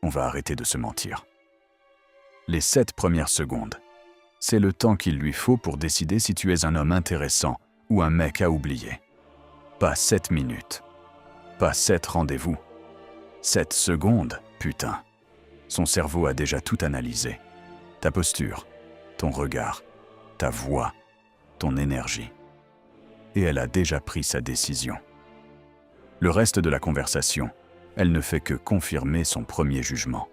on va arrêter de se mentir. Les 7 premières secondes, c'est le temps qu'il lui faut pour décider si tu es un homme intéressant ou un mec à oublier. Pas 7 minutes. Pas 7 rendez-vous. 7 secondes, putain. Son cerveau a déjà tout analysé. Ta posture, ton regard, ta voix, ton énergie. Et elle a déjà pris sa décision. Le reste de la conversation, elle ne fait que confirmer son premier jugement.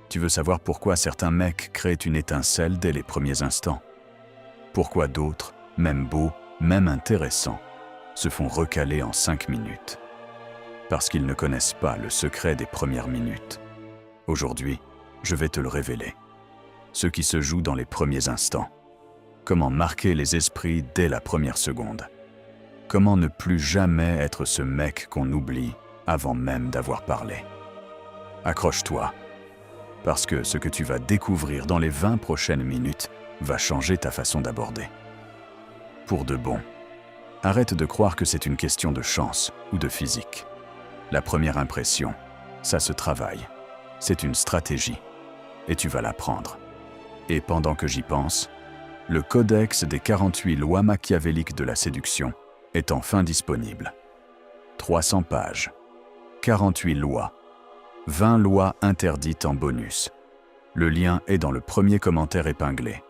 Tu veux savoir pourquoi certains mecs créent une étincelle dès les premiers instants? Pourquoi d'autres, même beaux, même intéressants, se font recaler en 5 minutes? Parce qu'ils ne connaissent pas le secret des premières minutes. Aujourd'hui, je vais te le révéler. Ce qui se joue dans les premiers instants. Comment marquer les esprits dès la première seconde. Comment ne plus jamais être ce mec qu'on oublie avant même d'avoir parlé. Accroche-toi, parce que ce que tu vas découvrir dans les 20 prochaines minutes va changer ta façon d'aborder. Pour de bon, arrête de croire que c'est une question de chance ou de physique. La première impression, ça se travaille. C'est une stratégie, et tu vas l'apprendre. Et pendant que j'y pense, le Codex des 48 lois machiavéliques de la séduction est enfin disponible. 300 pages, 48 lois, 20 lois interdites en bonus. Le lien est dans le premier commentaire épinglé.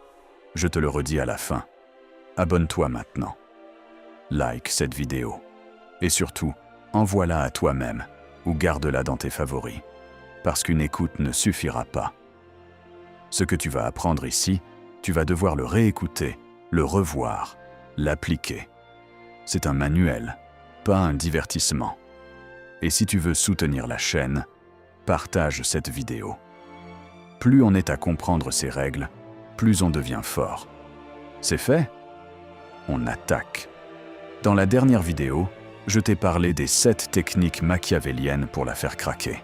Je te le redis à la fin. Abonne-toi maintenant. Like cette vidéo. Et surtout, envoie-la à toi-même ou garde-la dans tes favoris. Parce qu'une écoute ne suffira pas. Ce que tu vas apprendre ici, tu vas devoir le réécouter, le revoir, l'appliquer. C'est un manuel, pas un divertissement. Et si tu veux soutenir la chaîne, partage cette vidéo. Plus on est à comprendre ces règles, plus on devient fort. C'est fait? On attaque. Dans la dernière vidéo, je t'ai parlé des 7 techniques machiavéliennes pour la faire craquer.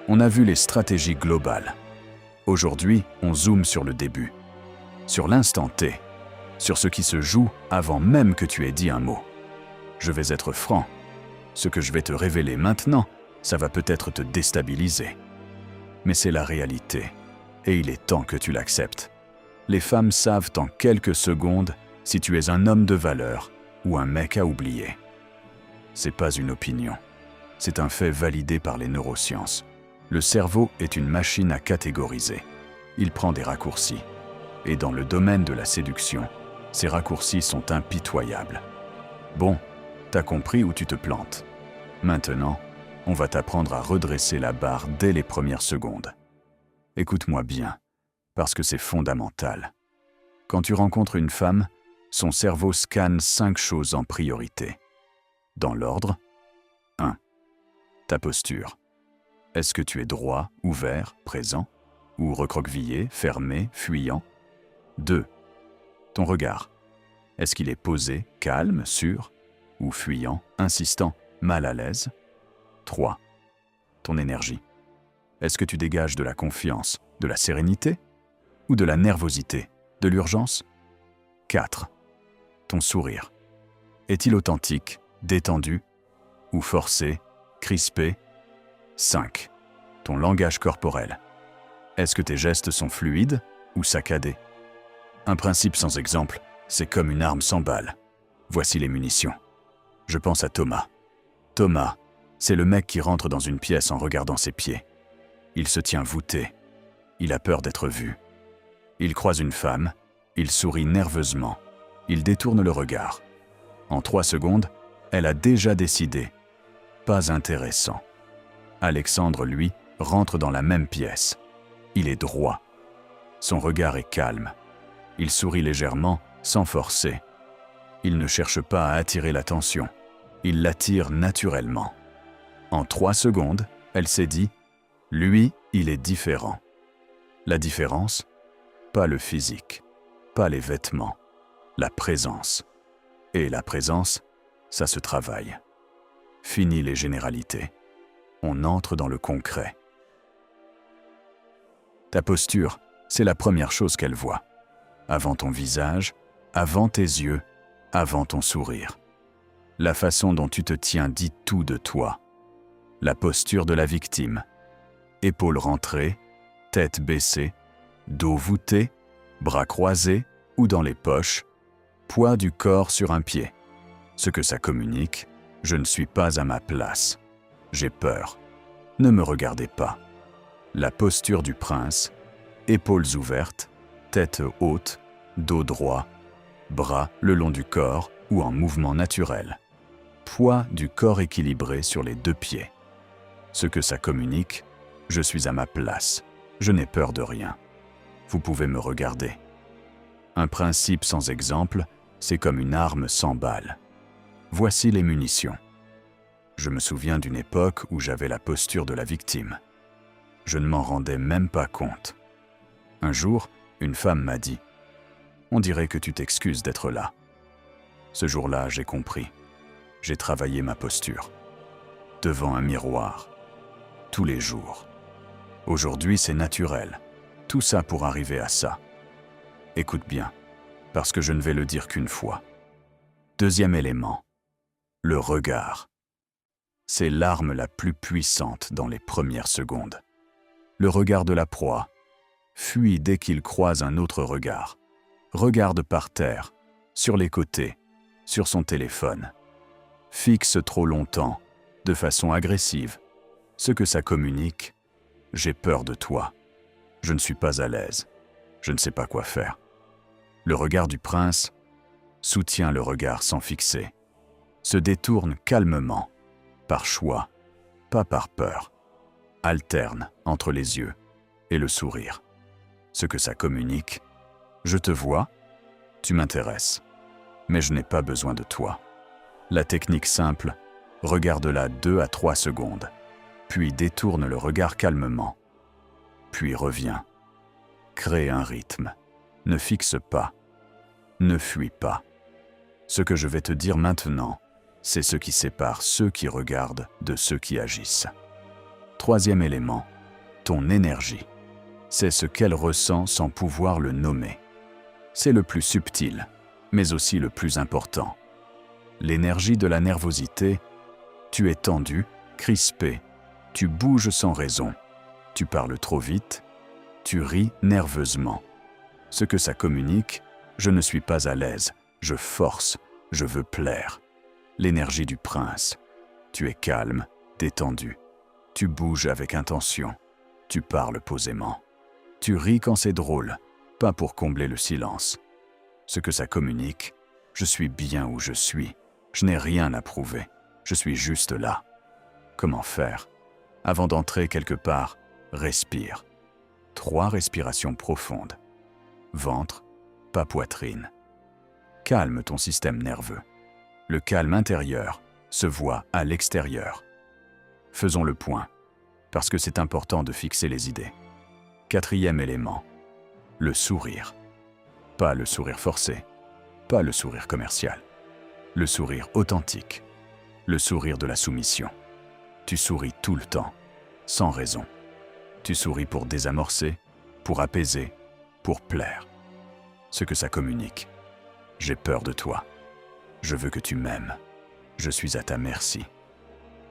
On a vu les stratégies globales. Aujourd'hui, on zoome sur le début, sur l'instant T, sur ce qui se joue avant même que tu aies dit un mot. Je vais être franc. Ce que je vais te révéler maintenant, ça va peut-être te déstabiliser. Mais c'est la réalité, et il est temps que tu l'acceptes. Les femmes savent en quelques secondes si tu es un homme de valeur ou un mec à oublier. C'est pas une opinion, c'est un fait validé par les neurosciences. Le cerveau est une machine à catégoriser. Il prend des raccourcis. Et dans le domaine de la séduction, ces raccourcis sont impitoyables. Bon, t'as compris où tu te plantes. Maintenant, on va t'apprendre à redresser la barre dès les premières secondes. Écoute-moi bien, parce que c'est fondamental. Quand tu rencontres une femme, son cerveau scanne 5 choses en priorité. Dans l'ordre, 1. Ta posture. Est-ce que tu es droit, ouvert, présent, ou recroquevillé, fermé, fuyant? 2. Ton regard. Est-ce qu'il est posé, calme, sûr, ou fuyant, insistant, mal à l'aise? 3. Ton énergie. Est-ce que tu dégages de la confiance, de la sérénité, ou de la nervosité, de l'urgence? 4. Ton sourire. Est-il authentique, détendu, ou forcé, crispé? 5. Ton langage corporel. Est-ce que tes gestes sont fluides ou saccadés? Un principe sans exemple, c'est comme une arme sans balle. Voici les munitions. Je pense à Thomas. Thomas, c'est le mec qui rentre dans une pièce en regardant ses pieds. Il se tient voûté. Il a peur d'être vu. Il croise une femme. Il sourit nerveusement. Il détourne le regard. En 3 secondes, elle a déjà décidé. Pas intéressant. Alexandre, lui, rentre dans la même pièce. Il est droit. Son regard est calme. Il sourit légèrement, sans forcer. Il ne cherche pas à attirer l'attention. Il l'attire naturellement. En 3 secondes, elle s'est dit « Lui, il est différent ». La différence? Pas le physique, pas les vêtements, la présence. Et la présence, ça se travaille. Fini les généralités. On entre dans le concret. Ta posture, c'est la première chose qu'elle voit. Avant ton visage, avant tes yeux, avant ton sourire. La façon dont tu te tiens dit tout de toi. La posture de la victime. épaules rentrées, tête baissée, dos voûté, bras croisés ou dans les poches, poids du corps sur un pied. Ce que ça communique, je ne suis pas à ma place. J'ai peur. Ne me regardez pas. La posture du prince, épaules ouvertes, tête haute, dos droit, bras le long du corps ou en mouvement naturel. Poids du corps équilibré sur les deux pieds. Ce que ça communique, je suis à ma place. Je n'ai peur de rien. Vous pouvez me regarder. Un principe sans exemple, c'est comme une arme sans balles. Voici les munitions. Je me souviens d'une époque où j'avais la posture de la victime. Je ne m'en rendais même pas compte. Un jour, une femme m'a dit « On dirait que tu t'excuses d'être là ». Ce jour-là, j'ai compris. J'ai travaillé ma posture. Devant un miroir. Tous les jours. Aujourd'hui, c'est naturel. Tout ça pour arriver à ça. Écoute bien, parce que je ne vais le dire qu'une fois. Deuxième élément. Le regard. C'est l'arme la plus puissante dans les premières secondes. Le regard de la proie fuit dès qu'il croise un autre regard. Regarde par terre, sur les côtés, sur son téléphone. Fixe trop longtemps, de façon agressive. Ce que ça communique, j'ai peur de toi. Je ne suis pas à l'aise. Je ne sais pas quoi faire. Le regard du prince soutient le regard sans fixer. Se détourne calmement, par choix, pas par peur. Alterne entre les yeux et le sourire. Ce que ça communique, je te vois, tu m'intéresses, mais je n'ai pas besoin de toi. La technique simple, regarde-la 2 à 3 secondes, puis détourne le regard calmement, puis reviens. Crée un rythme, ne fixe pas, ne fuis pas. Ce que je vais te dire maintenant, c'est ce qui sépare ceux qui regardent de ceux qui agissent. Troisième élément, ton énergie. C'est ce qu'elle ressent sans pouvoir le nommer. C'est le plus subtil, mais aussi le plus important. L'énergie de la nervosité, tu es tendu, crispé, tu bouges sans raison, tu parles trop vite, tu ris nerveusement. Ce que ça communique, je ne suis pas à l'aise, je force, je veux plaire. L'énergie du prince, tu es calme, détendu, tu bouges avec intention, tu parles posément. Tu ris quand c'est drôle, pas pour combler le silence. Ce que ça communique, je suis bien où je suis, je n'ai rien à prouver, je suis juste là. Comment faire? Avant d'entrer quelque part, respire. 3 respirations profondes. Ventre, pas poitrine. Calme ton système nerveux. Le calme intérieur se voit à l'extérieur. Faisons le point, parce que c'est important de fixer les idées. 4e élément, le sourire. Pas le sourire forcé, pas le sourire commercial. Le sourire authentique, le sourire de la soumission. Tu souris tout le temps, sans raison. Tu souris pour désamorcer, pour apaiser, pour plaire. Ce que ça communique. J'ai peur de toi. Je veux que tu m'aimes. Je suis à ta merci.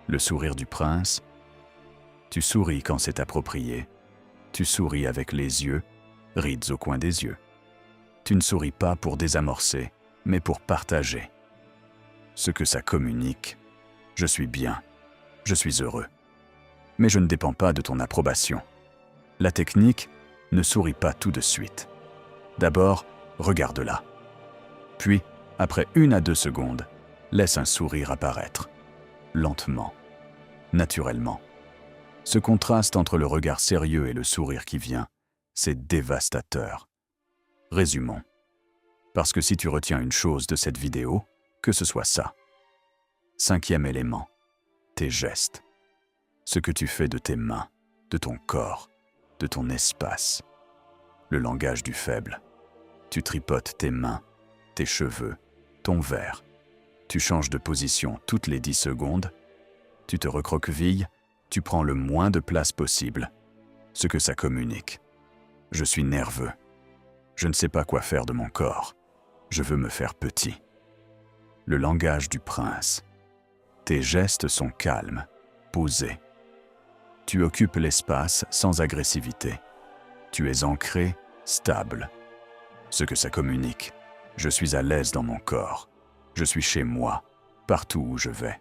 Le sourire du prince. Tu souris quand c'est approprié. Tu souris avec les yeux, rides au coin des yeux. Tu ne souris pas pour désamorcer, mais pour partager. Ce que ça communique. Je suis bien. Je suis heureux. Mais je ne dépends pas de ton approbation. La technique, ne souris pas tout de suite. D'abord, regarde-la. Puis, après 1 à 2 secondes, laisse un sourire apparaître. Lentement, naturellement. Ce contraste entre le regard sérieux et le sourire qui vient, c'est dévastateur. Résumons. Parce que si tu retiens une chose de cette vidéo, que ce soit ça. 5e élément, tes gestes. Ce que tu fais de tes mains, de ton corps, de ton espace. Le langage du faible. Tu tripotes tes mains, tes cheveux, ton verre. Tu changes de position toutes les 10 secondes. Tu te recroquevilles, tu prends le moins de place possible. Ce que ça communique. Je suis nerveux. Je ne sais pas quoi faire de mon corps. Je veux me faire petit. Le langage du prince. Tes gestes sont calmes, posés. Tu occupes l'espace sans agressivité. Tu es ancré, stable. Ce que ça communique, je suis à l'aise dans mon corps. Je suis chez moi, partout où je vais.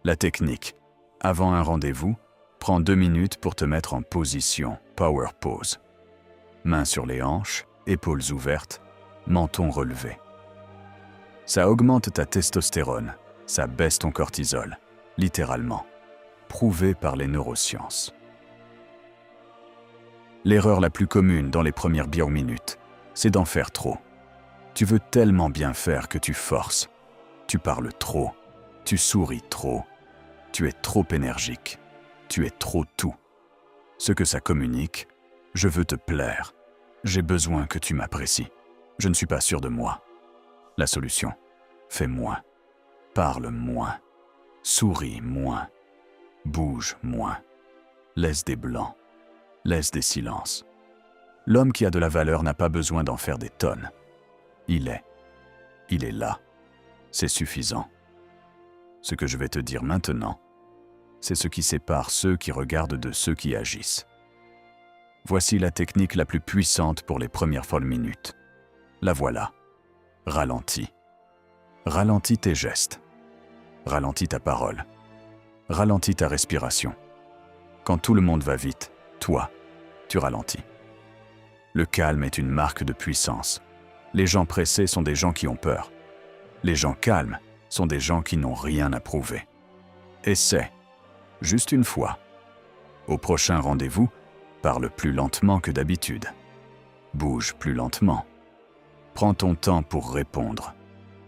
La technique, avant un rendez-vous, prends 2 minutes pour te mettre en position, power pose. Mains sur les hanches, épaules ouvertes, menton relevé. Ça augmente ta testostérone, ça baisse ton cortisol, littéralement, prouvé par les neurosciences. L'erreur la plus commune dans les premières biominutes, c'est d'en faire trop. Tu veux tellement bien faire que tu forces. Tu parles trop, tu souris trop, tu es trop énergique, tu es trop tout. Ce que ça communique, je veux te plaire, j'ai besoin que tu m'apprécies, je ne suis pas sûr de moi. La solution, fais moins, parle moins, souris moins, bouge moins, laisse des blancs, laisse des silences. L'homme qui a de la valeur n'a pas besoin d'en faire des tonnes. Il est là. C'est suffisant. Ce que je vais te dire maintenant, c'est ce qui sépare ceux qui regardent de ceux qui agissent. Voici la technique la plus puissante pour les premières folles minutes. La voilà. Ralentis. Ralentis tes gestes. Ralentis ta parole. Ralentis ta respiration. Quand tout le monde va vite, toi, tu ralentis. Le calme est une marque de puissance. Les gens pressés sont des gens qui ont peur. Les gens calmes sont des gens qui n'ont rien à prouver. Essaie, juste une fois. Au prochain rendez-vous, parle plus lentement que d'habitude. Bouge plus lentement. Prends ton temps pour répondre.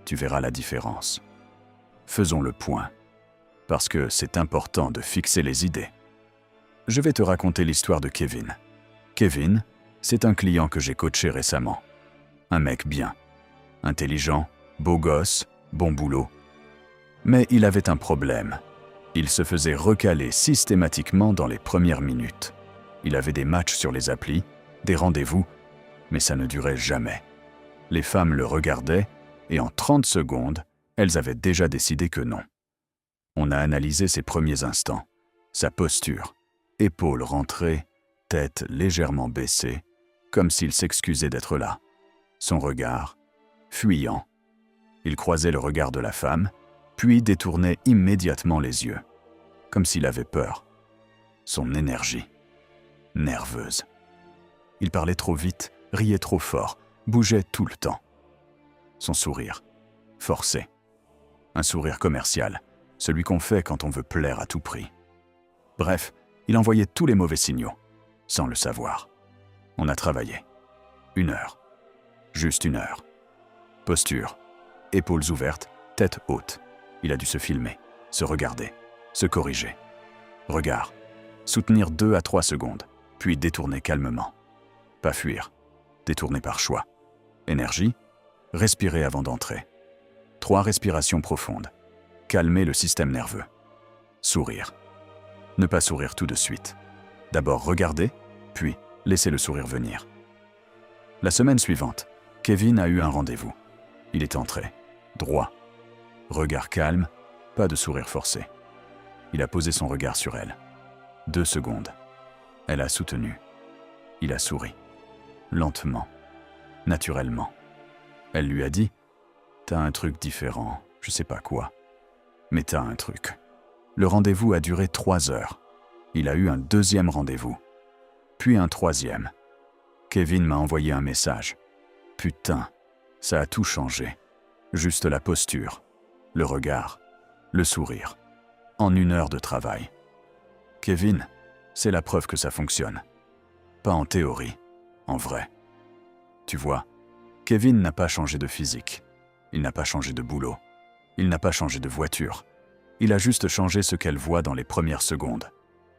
Tu verras la différence. Faisons le point, parce que c'est important de fixer les idées. Je vais te raconter l'histoire de Kevin. Kevin, c'est un client que j'ai coaché récemment. Un mec bien, intelligent, beau gosse, bon boulot. Mais il avait un problème. Il se faisait recaler systématiquement dans les premières minutes. Il avait des matchs sur les applis, des rendez-vous, mais ça ne durait jamais. Les femmes le regardaient et en 30 secondes, elles avaient déjà décidé que non. On a analysé ses premiers instants, sa posture, épaules rentrées, tête légèrement baissée, comme s'il s'excusait d'être là. Son regard, fuyant. Il croisait le regard de la femme, puis détournait immédiatement les yeux, comme s'il avait peur. Son énergie, nerveuse. Il parlait trop vite, riait trop fort, bougeait tout le temps. Son sourire, forcé. Un sourire commercial, celui qu'on fait quand on veut plaire à tout prix. Bref, il envoyait tous les mauvais signaux, sans le savoir. On a travaillé. 1 heure. Juste 1 heure. Posture, épaules ouvertes, tête haute. Il a dû se filmer, se regarder, se corriger. Regard, soutenir 2 à 3 secondes, puis détourner calmement. Pas fuir, détourner par choix. Énergie, respirer avant d'entrer. 3 respirations profondes. Calmer le système nerveux. Sourire. Ne pas sourire tout de suite. D'abord regarder, puis laisser le sourire venir. La semaine suivante, Kevin a eu un rendez-vous. Il est entré, droit. Regard calme, pas de sourire forcé. Il a posé son regard sur elle. 2 secondes. Elle a soutenu. Il a souri. Lentement. Naturellement. Elle lui a dit « T'as un truc différent, je sais pas quoi. Mais t'as un truc. » Le rendez-vous a duré 3 heures. Il a eu un 2e rendez-vous. Puis un 3e. Kevin m'a envoyé un message. « Putain, ça a tout changé. Juste la posture, le regard, le sourire. En 1 heure de travail. » Kevin, c'est la preuve que ça fonctionne. Pas en théorie, en vrai. Tu vois, Kevin n'a pas changé de physique. Il n'a pas changé de boulot. Il n'a pas changé de voiture. Il a juste changé ce qu'elle voit dans les premières secondes.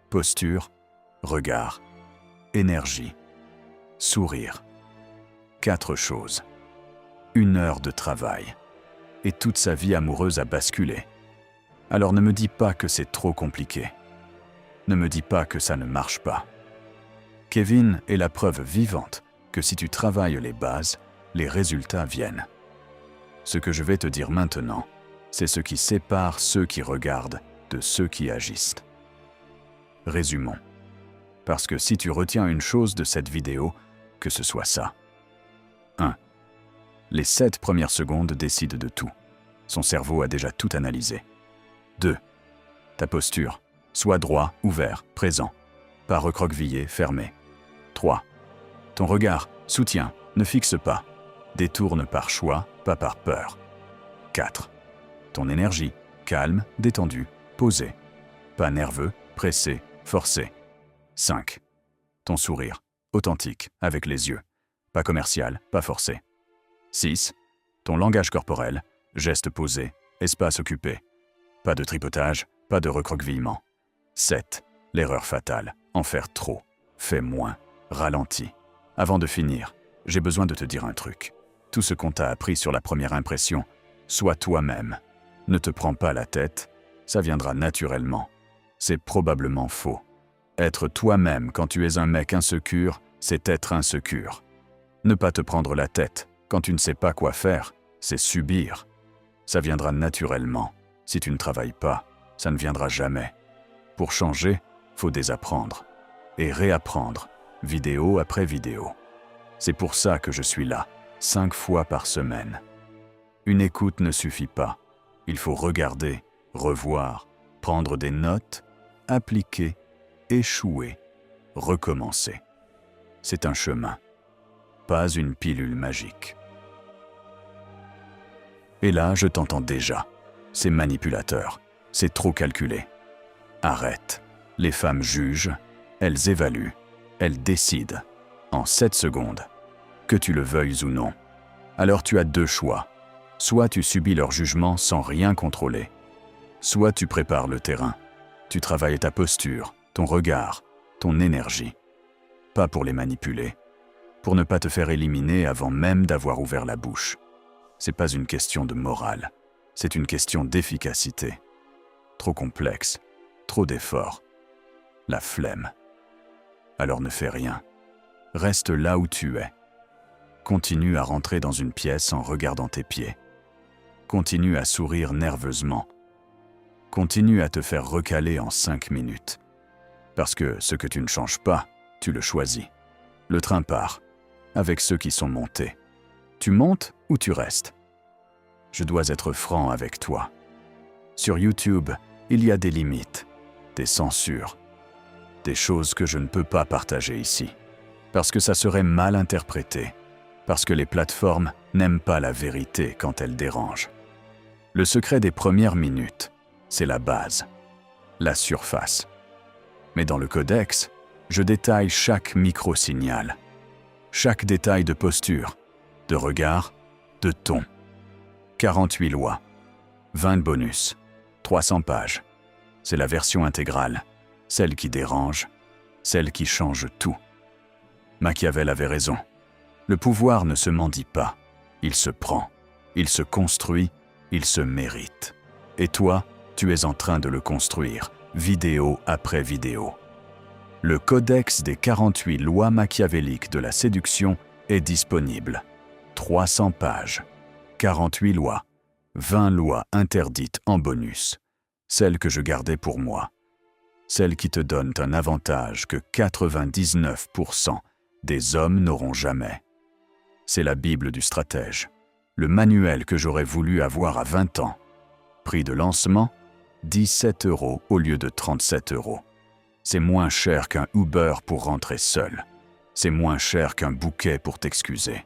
Posture, regard, énergie, sourire. 4 choses. 1 heure de travail. Et toute sa vie amoureuse a basculé. Alors ne me dis pas que c'est trop compliqué. Ne me dis pas que ça ne marche pas. Kevin est la preuve vivante que si tu travailles les bases, les résultats viennent. Ce que je vais te dire maintenant, c'est ce qui sépare ceux qui regardent de ceux qui agissent. Résumons. Parce que si tu retiens une chose de cette vidéo, que ce soit ça. 1. Les 7 premières secondes décident de tout. Son cerveau a déjà tout analysé. 2. Ta posture. Sois droit, ouvert, présent. Pas recroquevillé, fermé. 3. Ton regard. Soutiens. Ne fixe pas. Détourne par choix, pas par peur. 4. Ton énergie. Calme, détendu, posé. Pas nerveux, pressé, forcé. 5. Ton sourire. Authentique, avec les yeux. Pas commercial, pas forcé. 6. Ton langage corporel. Gestes posés, espace occupé. Pas de tripotage, pas de recroquevillement. 7. L'erreur fatale. En faire trop. Fais moins. Ralentis. Avant de finir, j'ai besoin de te dire un truc. Tout ce qu'on t'a appris sur la première impression, sois toi-même. Ne te prends pas la tête, ça viendra naturellement. C'est probablement faux. Être toi-même quand tu es un mec insécure, c'est être insécure. Ne pas te prendre la tête quand tu ne sais pas quoi faire, c'est subir. Ça viendra naturellement. Si tu ne travailles pas, ça ne viendra jamais. Pour changer, faut désapprendre. Et réapprendre, vidéo après vidéo. C'est pour ça que je suis là, 5 fois par semaine. Une écoute ne suffit pas. Il faut regarder, revoir, prendre des notes, appliquer, échouer, recommencer. C'est un chemin, pas une pilule magique. Et là, je t'entends déjà. C'est manipulateur, c'est trop calculé. Arrête. Les femmes jugent, elles évaluent, elles décident. En 7 secondes. Que tu le veuilles ou non. Alors tu as 2 choix. Soit tu subis leur jugement sans rien contrôler. Soit tu prépares le terrain. Tu travailles ta posture, ton regard, ton énergie. Pas pour les manipuler. Pour ne pas te faire éliminer avant même d'avoir ouvert la bouche. C'est pas une question de morale. C'est une question d'efficacité. Trop complexe. Trop d'efforts. La flemme. Alors ne fais rien. Reste là où tu es. Continue à rentrer dans une pièce en regardant tes pieds. Continue à sourire nerveusement. Continue à te faire recaler en 5 minutes. Parce que ce que tu ne changes pas, tu le choisis. Le train part, avec ceux qui sont montés. Tu montes ou tu restes? Je dois être franc avec toi. Sur YouTube, il y a des limites, des censures, des choses que je ne peux pas partager ici. Parce que ça serait mal interprété, parce que les plateformes n'aiment pas la vérité quand elle dérange. Le secret des premières minutes, c'est la base, la surface. Mais dans le codex, je détaille chaque micro-signal, chaque détail de posture, de regard, de ton. 48 lois, 20 bonus, 300 pages. C'est la version intégrale, celle qui dérange, celle qui change tout. Machiavel avait raison. Le pouvoir ne se mendie pas, il se prend, il se construit, il se mérite. Et toi, tu es en train de le construire, vidéo après vidéo. Le codex des 48 lois machiavéliques de la séduction est disponible. 300 pages, 48 lois, 20 lois interdites en bonus, celles que je gardais pour moi, celles qui te donnent un avantage que 99% des hommes n'auront jamais. C'est la Bible du stratège, le manuel que j'aurais voulu avoir à 20 ans. Prix de lancement, 17 € au lieu de 37 €. C'est moins cher qu'un Uber pour rentrer seul. C'est moins cher qu'un bouquet pour t'excuser.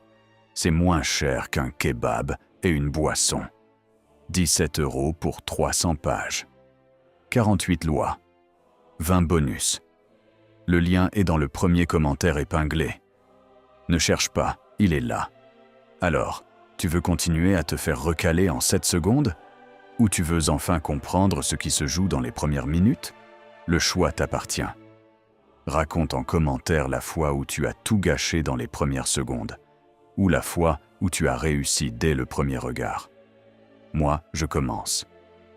C'est moins cher qu'un kebab et une boisson. 17 € pour 300 pages. 48 lois. 20 bonus. Le lien est dans le premier commentaire épinglé. Ne cherche pas, il est là. Alors, tu veux continuer à te faire recaler en 7 secondes? Ou tu veux enfin comprendre ce qui se joue dans les premières minutes? Le choix t'appartient. Raconte en commentaire la fois où tu as tout gâché dans les premières secondes, ou la fois où tu as réussi dès le premier regard. Moi, je commence.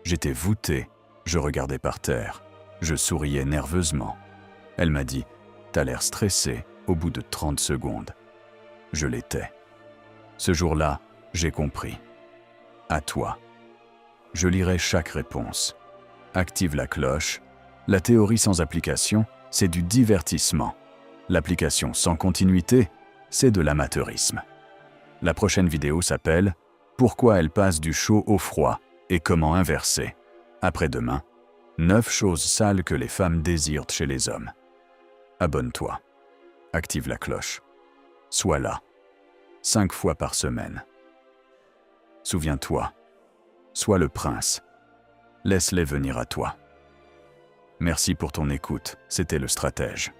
J'étais voûté, je regardais par terre, je souriais nerveusement. Elle m'a dit « T'as l'air stressé » au bout de 30 secondes. Je l'étais. Ce jour-là, j'ai compris. À toi. Je lirai chaque réponse. Active la cloche, La théorie sans application, c'est du divertissement. L'application sans continuité, c'est de l'amateurisme. La prochaine vidéo s'appelle « Pourquoi elle passe du chaud au froid et comment inverser ?» Après-demain, 9 choses sales que les femmes désirent chez les hommes. Abonne-toi. Active la cloche. Sois là. 5 fois par semaine. Souviens-toi. Sois le prince. Laisse-les venir à toi. Merci pour ton écoute, c'était le stratège.